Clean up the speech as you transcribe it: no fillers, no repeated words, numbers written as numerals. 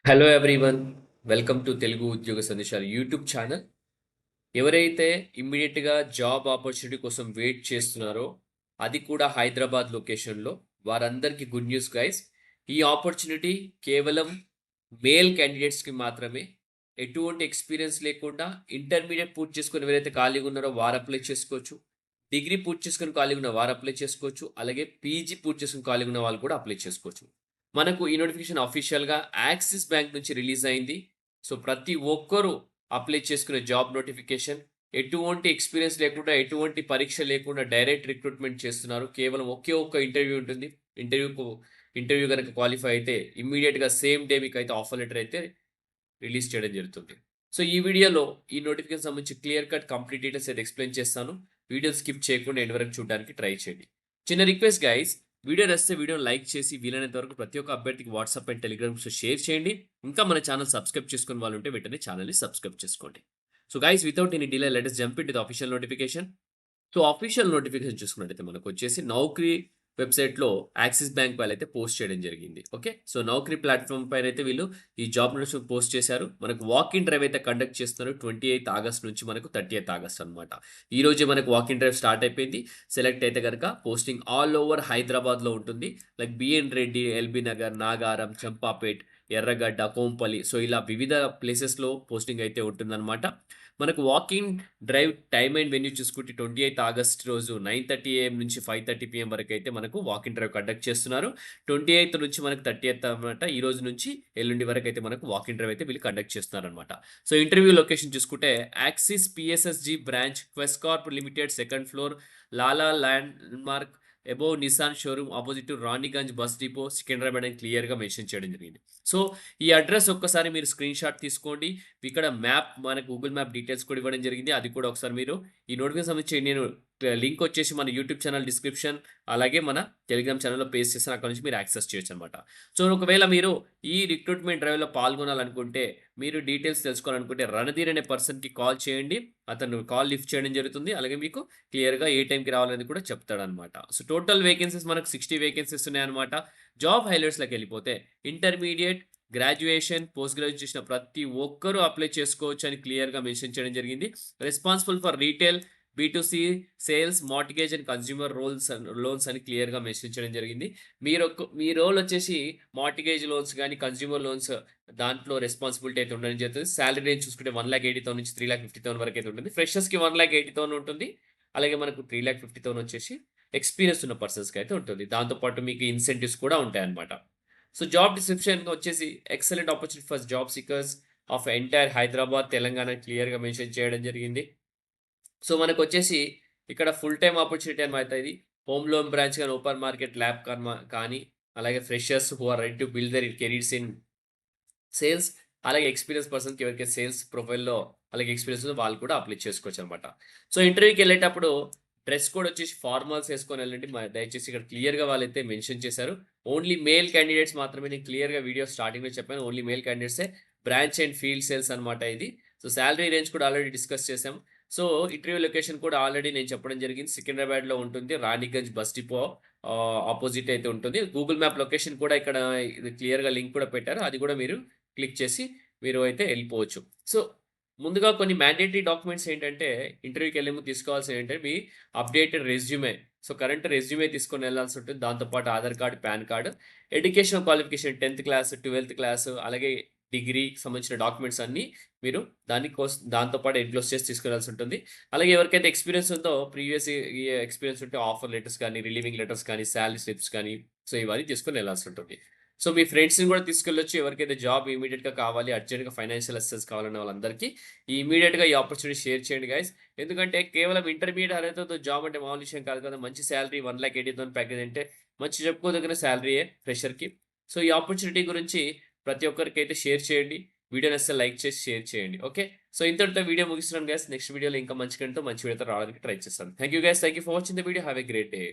Hello everyone, welcome to Telugu ఉద్యోగ సందేశాలు YouTube channel. ఎవరైతే ఇమ్మీడియట్గా జాబ్ ఆపర్చునిటీ కోసం వెయిట్ చేస్తున్నారో, అది కూడా హైదరాబాద్ లొకేషన్లో, వారందరికీ గుడ్ న్యూస్ గైస్. ఈ ఆపర్చునిటీ కేవలం మేల్ క్యాండిడేట్స్కి మాత్రమే. ఎటువంటి ఎక్స్పీరియన్స్ లేకుండా ఇంటర్మీడియట్ పూర్తి చేసుకుని ఎవరైతే ఖాళీగా ఉన్నారో వారు అప్లై చేసుకోవచ్చు. డిగ్రీ పూర్తి చేసుకుని ఖాళీగా ఉన్న వారు అప్లై చేసుకోవచ్చు. అలాగే పీజీ పూర్తి చేసుకుని ఖాళీగా ఉన్న వాళ్ళు కూడా అప్లై చేసుకోవచ్చు. మనకు ఈ నోటిఫికేషన్ అఫీషియల్‌గా యాక్సిస్ బ్యాంక్ నుంచి రిలీజ్ అయింది. సో, ప్రతి ఒక్కరూ అప్లై చేసుకునే జాబ్ నోటిఫికేషన్. ఎటువంటి ఎక్స్‌పీరియన్స్ లేకుండా, ఎటువంటి పరీక్ష లేకుండా డైరెక్ట్ రిక్రూట్‌మెంట్ చేస్తున్నారు. కేవలం ఒకే ఒక్క ఇంటర్వ్యూ ఉంటుంది. ఇంటర్వ్యూకు ఇంటర్వ్యూ గనక క్వాలిఫై అయితే ఇమ్మీడియేట్‌గా సేమ్ డే మీకైతే ఆఫర్ లెటర్ అయితే రిలీజ్ చేయడం జరుగుతుంది. సో, ఈ వీడియోలో ఈ నోటిఫికేషన్ సంబంధించి క్లియర్ కట్ కంప్లీట్ డీటెయిల్స్ అయితే ఎక్స్‌ప్లెయిన్ చేస్తాను. వీడియోని స్కిప్ చేయకుండా ఎండ్ వరకు చూడడానికి ట్రై చేయండి. చిన్న రిక్వెస్ట్ గైస్, వీడియో నచ్చితే వీడియోని లైక్ చేసి వీలైనంత వరకు ప్రతి ఒక్క అభ్యర్థికి వాట్సాప్ అండ్ టెలిగ్రామ్ షేర్ చేయండి. ఇంకా మన ఛానల్ సబ్స్క్రైబ్ చేసుకుని వాళ్ళు ఉంటే వెంటనే ఛానల్‌ని సబ్స్క్రైబ్ చేసుకోండి. So guys, without any delay let us jump into the official notification. So, official notification చూసుకున్నట్టయితే మనకొచ్చేసి నౌకరీ వెబ్‌సైట్‌లో యాక్సిస్ బ్యాంక్ వాళ్ళైతే పోస్ట్ చేయడం జరిగింది. ఓకే. సో, నౌకరీ ప్లాట్‌ఫామ్ పైనైతే వీళ్ళు ఈ జాబ్ నోటిఫికేషన్ పోస్ట్ చేశారు. మనకు వాక్ ఇన్ డ్రైవ్ అయితే కండక్ట్ చేస్తున్నారు. 28 ఆగస్ట్ నుంచి మనకు 30th ఆగస్ట్ అనమాట. ఈ రోజే మనకు వాక్ ఇన్ డ్రైవ్ స్టార్ట్ అయిపోయింది. సెలెక్ట్ అయితే గనక పోస్టింగ్ ఆల్ ఓవర్ హైదరాబాద్‌లో ఉంటుంది. Like BN Reddy, LB Nagar, Nagaram, Champapet, Erragadda, Kompally, so, ఇలా వివిధ ప్లేసెస్‌లో పోస్టింగ్ అయితే ఉంటుందనమాట. మనకు walking drive time and venue చూసుకుంటే 28 ఆగస్ట్ రోజు 9:30 AM నుంచి 5:30 PM వరకైతే మనకు వాకింగ్ డ్రైవ్ కండక్ట్ చేస్తున్నారు. 28 నుంచి మనకు 30th అనమాట. ఈ రోజు నుంచి ఎల్లుండి వరకైతే మనకు వాకింగ్ డ్రైవ్ అయితే వీళ్ళు కండక్ట్ చేస్తున్నారనమాట. సో, ఇంటర్వ్యూ లొకేషన్ చూసుకుంటే Axis PSSG branch, Quess Corp limited, second floor, Lala landmark above Nissan showroom, opposite to Ranigunj bus depot, Secunderabad అని క్లియర్‌గా మెన్షన్ చేయడం జరిగింది. సో, ఈ అడ్రెస్ ఒక్కసారి మీరు స్క్రీన్‌షాట్ తీసుకోండి. ఇక్కడ మ్యాప్, మన గూగుల్ మ్యాప్ డీటెయిల్స్ కూడా ఇవ్వడం జరిగింది. అది కూడా ఒకసారి మీరు ఈ నోటిఫికేషన్ సంబంధించి నేను లింక్ వచ్చేసి మన యూట్యూబ్ ఛానల్ డిస్క్రిప్షన్, అలాగే మన టెలిగ్రామ్ ఛానల్‌లో పేస్ట్ చేస్తాను. అక్కడ నుంచి మీరు యాక్సెస్ చేయొచ్చనమాట. సో, ఒకవేళ మీరు ఈ రిక్రూట్‌మెంట్ డ్రైవ్‌లో పాల్గొనాలనుకుంటే, మీరు డీటెయిల్స్ తెలుసుకోవాలనుకుంటే రణధీర్ అనే పర్సన్‌కి కాల్ చేయండి. అతను కాల్ లిఫ్ట్ చేయడం జరుగుతుంది. అలాగే మీకు క్లియర్‌గా ఏ టైంకి రావాలనేది కూడా చెప్తాడనమాట. సో, టోటల్ వేకెన్సీస్ మనకు 60 వేకెన్సీస్ ఉన్నాయన్నమాట. జాబ్ హైలైట్స్‌లోకెళ్ళిపోతే ఇంటర్మీడియేట్, గ్రాడ్యుయేషన్, పోస్ట్ గ్రాడ్యుయేషన్ చేసిన ప్రతి ఒక్కరూ అప్లై చేసుకోవచ్చు అని క్లియర్‌గా మెన్షన్ చేయడం జరిగింది. Responsible for retail, B to C sales, mortgage and consumer loans అని క్లియర్‌గా మెన్షన్ చేయడం జరిగింది. మీ రోల్ వచ్చేసి మార్ట్‌గేజ్ లోన్స్ గాని, కన్స్యూమర్ లోన్స్ దాంట్లో రెస్పాన్సిబిలిటీ అయితే ఉండడం జరుగుతుంది. సాలరీ రేంజ్ చూసుకుంటే 1,80,000 నుంచి 3,50,000 వరకు అయితే ఉంటుంది. ఫ్రెషర్స్‌కి 1,80,000 ఉంటుంది. అలాగే మనకు 3,50,000 వచ్చేసి ఎక్స్‌పీరియన్స్ ఉన్న పర్సన్స్‌కి అయితే ఉంటుంది. దాంతో పాటు మీకు ఇన్సెంటివ్స్ కూడా ఉంటాయన్నమాట. సో, జాబ్ డిస్క్రిప్షన్ వచ్చేసి excellent opportunity for job seekers of entire Hyderabad, Telangana క్లియర్‌గా మెన్షన్ చేయడం జరిగింది. సో, మనకొచ్చేసి ఇక్కడ ఫుల్ టైమ్ ఆపర్చునిటీ అనమాట ఇది. హోమ్ లోన్ బ్రాంచ్ గాని, ఓపెన్ మార్కెట్ ల్యాబ్ కానీ, అలాగే freshers who are ready to build their careers in sales, అలాగే ఎక్స్‌పీరియన్స్ పర్సన్స్‌కి ఎవరికైతే సేల్స్ ప్రొఫైల్‌లో అలాగే ఎక్స్‌పీరియన్స్ ఉందో వాళ్ళు కూడా అప్లై చేసుకోవచ్చనమాట. సో, ఇంటర్వ్యూకెళ్ళేటప్పుడు డ్రెస్ కోడ్ వచ్చేసి ఫార్మల్స్ ఏసుకొనెళ్ళండి. దయచేసి ఇక్కడ క్లియర్‌గా వాళ్ళైతే మెన్షన్ చేశారు. ఓన్లీ మేల్ క్యాండిడేట్స్ మాత్రమే. నేను క్లియర్‌గా వీడియో స్టార్టింగ్‌లో చెప్పాను. ఓన్లీ మేల్ క్యాండిడేట్సే. బ్రాంచ్ అండ్ ఫీల్డ్ సేల్స్ అనమాట ఇది. సో, సాలరీ రేంజ్ కూడా ఆల్రెడీ డిస్కస్ చేసాం. సో, ఇంటర్వ్యూ లొకేషన్ కూడా ఆల్రెడీ నేను చెప్పడం జరిగింది. సికింద్రాబాద్‌లో ఉంటుంది. రాణిగంజ్ బస్ డిపో అపోజిట్ అయితే ఉంటుంది. గూగుల్ మ్యాప్ లొకేషన్ కూడా ఇక్కడ ఇది క్లియర్‌గా లింక్ కూడా పెట్టారు. అది కూడా మీరు క్లిక్ చేసి మీరు అయితే ఎళ్ళిపోవచ్చు. సో, ముందుగా కొన్ని మ్యాండేటరీ డాక్యుమెంట్స్ ఏంటంటే, ఇంటర్వ్యూకెళ్ళే ముందు తీసుకోవాల్సినవి ఏంటంటే, మీ updated resume. So, current resume తీసుకొని ఎళ్ళాల్సి ఉంటుంది. దాంతో పాటు Aadhaar card, PAN card, educational qualification 10th class, 12th class, అలాగే డిగ్రీకి సంబంధించిన డాక్యుమెంట్స్ అన్నీ మీరు దాంతో పాటు ఎన్‌క్లోజ్ చేసి తీసుకెళ్లాల్సి ఉంటుంది. అలాగే ఎవరికైతే ఎక్స్‌పీరియన్స్ ఉందో ప్రీవియస్ ఎక్స్‌పీరియన్స్ ఉంటే ఆఫర్ లెటర్స్ కానీ, రిలీవింగ్ లెటర్స్ కానీ, సాలరీ స్లిప్స్ కానీ, సో, ఇవన్నీ తీసుకొని ఎళ్ళాల్సి ఉంటుంది. సో, మీ ఫ్రెండ్స్‌ని కూడా తీసుకెళ్ళొచ్చు. ఎవరికైతే జాబ్ ఇమ్మీడియేట్‌గా కావాలి, అర్జెంట్‌గా ఫైనాన్షియల్ అసిస్టెన్స్ కావాలన్న వాళ్ళందరికీ ఇమ్మీడియేట్‌గా ఈ ఆపర్చునిటీ షేర్ చేయండి గైస్. ఎందుకంటే కేవలం ఇంటర్మీడియేట్ అర్హతతో జాబ్ అంటే మామూలు విషయం కాదు కదా! మంచి సాలరీ 1,80,000 ప్యాకేజ్ అంటే మంచి చెప్పుకోదగిన సాలరీయే ఫ్రెషర్‌కి. సో, ఈ ఆపర్చునిటీ గురించి ప్రతి ఒక్కరికైతే షేర్ చేయండి. వీడియో నచ్చితే లైక్ చేసి షేర్ చేయండి. ఓకే. సో, ఇంతటితో వీడియో ముగిస్తున్నాను గైస్. నెక్స్ట్ వీడియోలో ఇంకా మంచి కంటెంట్‌తో మంచి వీడియోతో రావడానికి ట్రై చేస్తాను. Thank you guys. Thank you for watching the video. Have a great day.